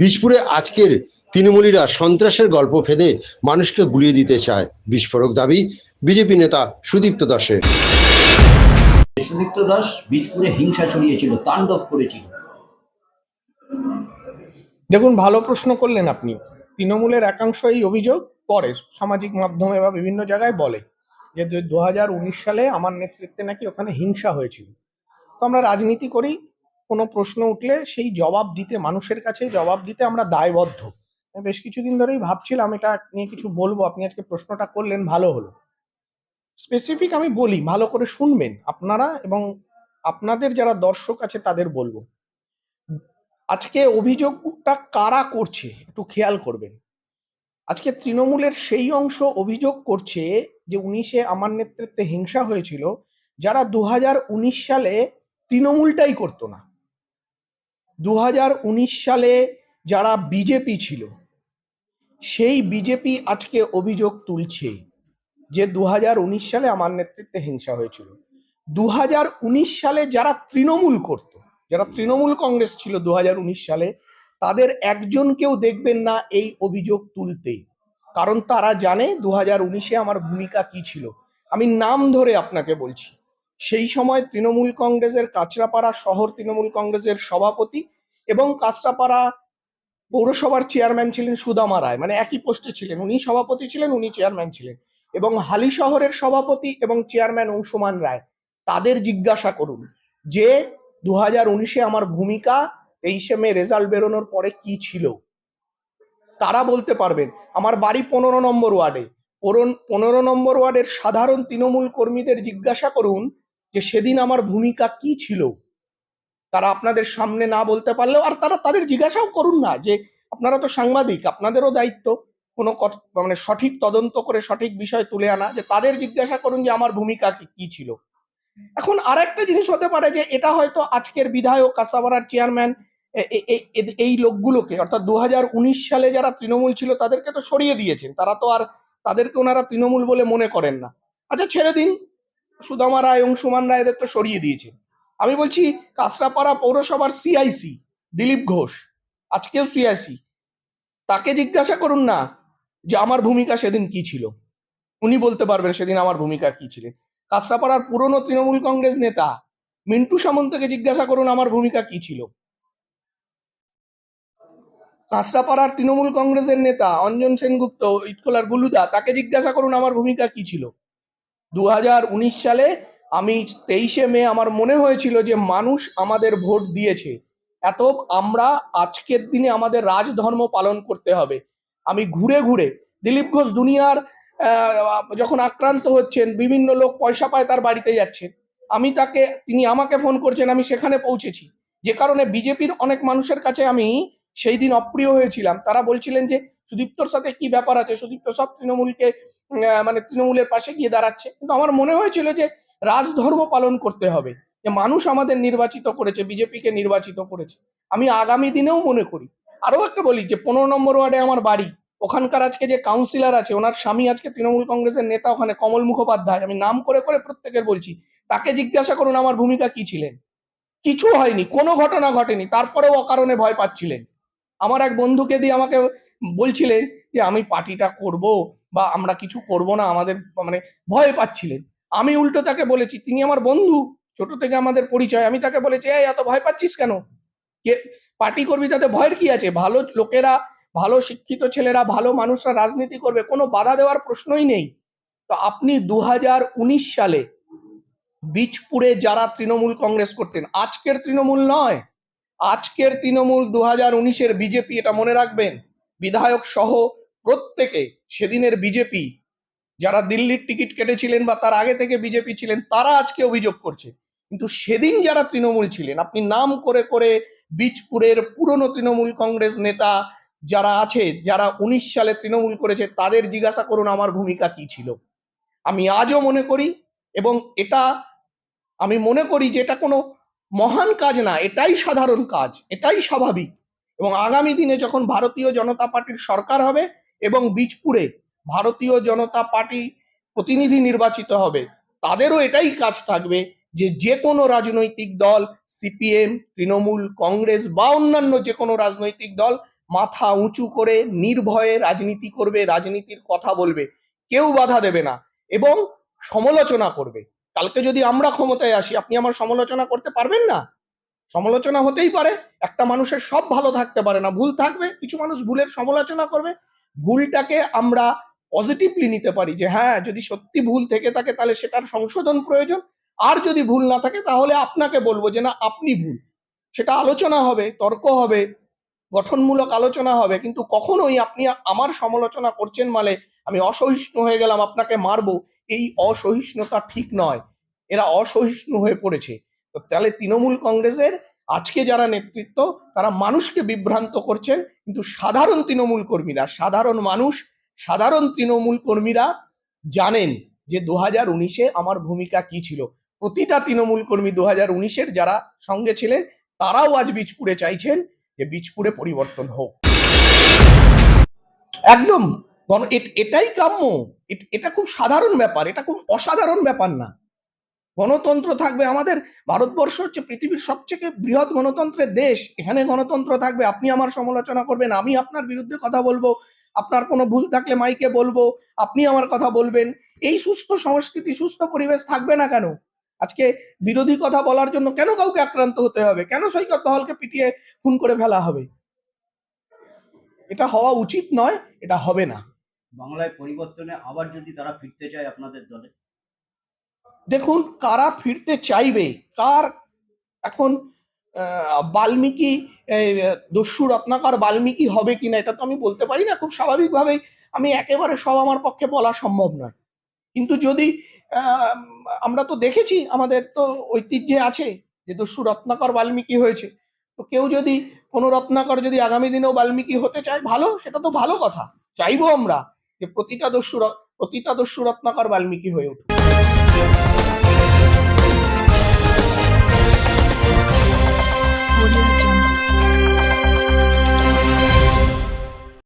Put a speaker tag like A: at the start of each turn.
A: বীজপুরে আজকের তৃণমূলীরা সন্ত্রাসের গল্প ফেদে মানুষকে গুলিয়ে দিতে চায়, বিস্ফোরক দাবি বিজেপি নেতা সুদীপ্ত দাসের।
B: সুদীপ্ত দাস বীজপুরে হিংসা ছড়িয়েছিল, তাণ্ডব করেছিল।
C: দেখুন, ভালো প্রশ্ন করলেন আপনি। তৃণমূলের একাংশ এই অভিযোগ করে, সামাজিক মাধ্যমে বা বিভিন্ন জায়গায় বলে যে 2019 সালে আমার নেতৃত্বে নাকি ওখানে হিংসা হয়েছিল। তো আমরা রাজনীতি করি, কোনো প্রশ্ন উঠলে সেই জবাব দিতে, মানুষের কাছে জবাব দিতে আমরা দায়বদ্ধ। বেশ কিছুদিন ধরেই ভাবছিলাম এটা নিয়ে কিছু বলবো, আপনি আজকে প্রশ্নটা করলেন, ভালো হলো। স্পেসিফিক আমি বলি, ভালো করে শুনবেন আপনারা এবং আপনাদের যারা দর্শক আছে তাদের বলবো। আজকে অভিযোগটা কারা করছে একটু খেয়াল করবেন। আজকে তৃণমূলের সেই অংশ অভিযোগ করছে যে 19-এ আমার নেতৃত্বে হিংসা হয়েছিল, যারা 2019 সালে তৃণমূলটাই করতো না। 2019 সালে যারা বিজেপি ছিল, সেই বিজেপি আজকে অভিযোগ তুলছে যে 2019 সালে আমার নেতৃত্বে হিংসা হয়েছিল। 2019 সালে যারা তৃণমূল করত, যারা তৃণমূল কংগ্রেস ছিল 2019 সালে, তাদের একজনকেও দেখবেন না এই অভিযোগ তুলতে। কারণ তারা জানে 2019-এ আমার ভূমিকা কি ছিল। আমি নাম ধরে আপনাকে বলছি। সেই সময় তৃণমূল কংগ্রেসের কাঁচরাপাড়া শহর তৃণমূল কংগ্রেসের সভাপতি এবং কাঁচরাপাড়া পৌরসভার চেয়ারম্যান ছিলেন সুদামা রায়, মানে একই পোস্টে ছিলেন, উনি সভাপতি ছিলেন, উনি চেয়ারম্যান ছিলেন। এবং হালি শহরের সভাপতি এবং চেয়ারম্যান অংশুমান রায়, তাদের জিজ্ঞাসা করুন যে 2019-এ আমার ভূমিকা 23শে মে রেজাল্ট বেরোনোর পরে কি ছিল। তারা বলতে পারবেন। আমার বাড়ি 15 নম্বর ওয়ার্ডে, 15 নম্বর ওয়ার্ডের সাধারণ তৃণমূল কর্মীদের জিজ্ঞাসা করুন যে সেদিন আমার ভূমিকা কি ছিল। তারা আপনাদের সামনে না বলতে পারলেও, আর তারা তাদের জিজ্ঞাসাও করুন না, যে আপনারা তো সাংবাদিক, আপনাদেরও দায়িত্ব কোনো মানে সঠিক তদন্ত করে সঠিক বিষয় তুলে আনা, যে তাদের জিজ্ঞাসা করুন যে আমার ভূমিকা কি ছিল। এখন আর একটা জিনিস হতে পারে যে এটা হয়তো আজকের বিধায়ক, কাঁচরাপাড়ার চেয়ারম্যান, এই লোকগুলোকে, অর্থাৎ 2019 সালে যারা তৃণমূল ছিল তাদেরকে তো সরিয়ে দিয়েছেন, তারা তো আর তাদেরকে ওনারা তৃণমূল বলে মনে করেন না। আচ্ছা, ছেড়ে দিন, সুদামা রায়, অংশুমান রায়, এদের তো সরিয়ে দিয়েছেন। আমি বলছি কাঁচরাপাড়া পৌরসভার সিআইসি দিলীপ ঘোষ, আজকেও সিআইসি, তাকে জিজ্ঞাসা করুন না যে আমার ভূমিকা সেদিন কি ছিল। উনি বলতে পারবেন সেদিন আমার ভূমিকা কি ছিল। কাঁচরাপাড়ার পুরনো তৃণমূল কংগ্রেস নেতা মিন্টু সামন্তকে জিজ্ঞাসা করুন আমার ভূমিকা কি ছিল। কাঁচরাপাড়ার তৃণমূল কংগ্রেসের নেতা অঞ্জন সেনগুপ্ত, ইটখোলার গুলুদা, তাকে জিজ্ঞাসা করুন আমার ভূমিকা কি ছিল। 2019 সালে আমি 23শে মে আমার মনে হয়েছিল যে মানুষ আমাদের ভোট দিয়েছে, এত আমরা আজকের দিনে আমাদের রাজধর্ম পালন করতে হবে। আমি ঘুরে ঘুরে, দিলীপ ঘোষ দুনিয়ার যখন আক্রান্ত হচ্ছেন, বিভিন্ন লোক পয়সা পায় তার বাড়িতে যাচ্ছেন, তিনি আমাকে ফোন করছেন, আমি সেখানে পৌঁছেছি। যে কারণে বিজেপির অনেক মানুষের কাছে আমি সেই দিন অপ্রিয় হয়েছিলাম। তারা বলছিলেন যে সুদীপ্তর সাথে কি ব্যাপার আছে, সুদীপ্ত সব তৃণমূলকে মানে তৃণমূলের পাশে গিয়ে দাঁড়াচ্ছে। কিন্তু আমার মনে হয়েছিল যে রাজধর্ম পালন করতে হবে, যে মানুষ আমাদের নির্বাচিত করেছে, বিজেপিকে নির্বাচিত করেছে। আমি আগামী দিনেও মনে করি। আরো একটা বলি যে 15 নম্বর ওয়ার্ডে আমার বাড়ি, ওখানকার আজকে যে কাউন্সিলর আছে, ওনার স্বামী আজকে তৃণমূল কংগ্রেসের নেতা ওখানে, কমল মুখোপাধ্যায়, আমি নাম করে করে প্রত্যেকের বলছি, তাকে জিজ্ঞাসা করুন আমার ভূমিকা কি ছিলেন। কিছু হয়নি, কোনো ঘটনা ঘটেনি, তারপরেও অকারণে ভয় পাচ্ছিলেন। আমার এক বন্ধুকে দিয়ে আমাকে বলছিলেন যে আমি পার্টিটা করব বা আমরা কিছু করব না, আমাদের মানে ভয় পাচ্ছিলেন। আমি উল্টো তাকে বলেছি, তিনি আমার বন্ধু, ছোট থেকে আমাদের পরিচয়, আমি তাকে বলেছি এই এত ভয় পাচ্ছিস কেন, কে পার্টি করবি, তাতে ভয়ের কি আছে, ভালো লোকেরা, ভালো শিক্ষিত ছেলেরা, ভালো মানুষরা রাজনীতি করবে, কোনো বাধা দেওয়ার প্রশ্নই নেই। তো আপনি 2019 সালে বীজপুরে যারা তৃণমূল কংগ্রেস করতেন, আজকের তৃণমূল নয়, আজকের তৃণমূল 2019-এর বিজেপি, এটা মনে রাখবেন। বিধায়ক সহ প্রত্যেকে সেদিনের বিজেপি, যারা দিল্লির টিকিট কেটেছিলেন বা তার আগে থেকে বিজেপি ছিলেন, তারা আজকে অভিযোগ করছে। কিন্তু সেদিন যারা তৃণমূল ছিলেন, আপনি নাম করে করে বীজপুরের পুরনো তৃণমূল কংগ্রেস নেতা যারা আছে, যারা 19 সালে তৃণমূল করেছে, তাদের জিজ্ঞাসা করুন আমার ভূমিকা কি ছিল। আমি আজও মনে করি, এবং এটা আমি মনে করি যে এটা কোনো মহান কাজ না, এটাই সাধারণ কাজ, এটাই স্বাভাবিক। এবং আগামী দিনে যখন ভারতীয় জনতা পার্টির সরকার হবে এবং বীজপুরে ভারতীয় জনতা পার্টি প্রতিনিধি নির্বাচিত হবে, তাদেরও এটাই কাজ থাকবে যে যে কোনো রাজনৈতিক দল, সিপিএম, তৃণমূল কংগ্রেস বা অন্যান্য যে কোনো রাজনৈতিক দল, মাথা উঁচু করে নির্ভয়ে রাজনীতি করবে, রাজনীতির কথা বলবে, কেউ বাধা দেবে না এবং সমালোচনা করবে। কালকে যদি আমরা ক্ষমতায় আসি, আপনি আমার সমালোচনা করতে পারবেন না? সমালোচনা হতেই পারে, একটা মানুষের সব ভালো থাকতে পারে না, ভুল থাকবে, কিছু মানুষ ভুলের সমালোচনা করবে। ভুলটাকে আমরা পজিটিভলি নিতে পারি যে হ্যাঁ, যদি সত্যি ভুল থেকে থাকে তাহলে সেটার সংশোধন প্রয়োজন, আর যদি ভুল না থাকে তাহলে আপনাকে বলবো যে না, আপনি ভুল। সেটা আলোচনা হবে, তর্ক হবে, গঠনমূলক আলোচনা হবে, কিন্তু কখনোই আপনি আমার সমালোচনা করছেন মানে আমি অসহিষ্ণু হয়ে গেলাম, আপনাকে মারবো, এই অসহিষ্ণুতা ঠিক নয়। এরা অসহিষ্ণু হয়ে পড়েছে। তো তাহলে তৃণমূল কংগ্রেসের আজকে যারা নেতৃত্ব, তারা মানুষকে বিভ্রান্ত করছেন, কিন্তু সাধারণ তৃণমূল কর্মীরা, সাধারণ মানুষ, সাধারণ তৃণমূল কর্মীরা জানেন যে 2019-এ আমার ভূমিকা কি ছিল। প্রতিটা তৃণমূল কর্মী 2019-এর যারা সঙ্গে ছিলেন, তারাও আজ বীজপুরে চাইছেন যে বীজপুরে পরিবর্তন হোক। একদম এটাই কাম্য। এটা খুব সাধারণ ব্যাপার, এটা খুব অসাধারণ ব্যাপার না। গণতন্ত্র থাকবে, আমাদের ভারতবর্ষ হচ্ছে পৃথিবীর সবচেয়ে বৃহৎ গণতন্ত্রের দেশ। এখানে গণতন্ত্র থাকবে, আপনি আমার সমালোচনা করবেন, আমি আপনার বিরুদ্ধে কথা বলবো, আপনার কোনো ভুল থাকলে মাইকে বলবো, আপনি আমার কথা বলবেন। এই সুস্থ সংস্কৃতি, সুস্থ পরিবেশ থাকবে না কেন? আজকে বিরোধী কথা বলার জন্য কেন কাউকে আক্রান্ত হতে হবে? কেন সৈকত দহলকে পিটিয়ে খুন করে ফেলা হবে? এটা হওয়া উচিত নয়, এটা হবে না।
B: বাংলায় পরিবর্তনে আবার যদি তারা ফিরতে চায় আপনাদের দলে?
C: দেখুন, কারা ফিরতে চাইবে, কার এখন বাল্মীকি, দস্যু রত্নাকর বাল্মীকি হবে কিনা এটা তো আমি বলতে পারি না। খুব স্বাভাবিকভাবেই আমি একেবারে সব আমার পক্ষে বলা সম্ভব নয়, কিন্তু যদি আহ, আমরা তো দেখেছি, আমাদের তো ঐতিহ্যে আছে যে দস্যু রত্নাকর বাল্মীকি হয়েছে। তো কেউ যদি, কোনো রত্নাকর যদি আগামী দিনেও বাল্মীকি হতে চায়, ভালো, সেটা তো ভালো কথা। চাইবো আমরা যে প্রতিটা দস্যু রত্নাকর বাল্মীকি হয়ে উঠুক।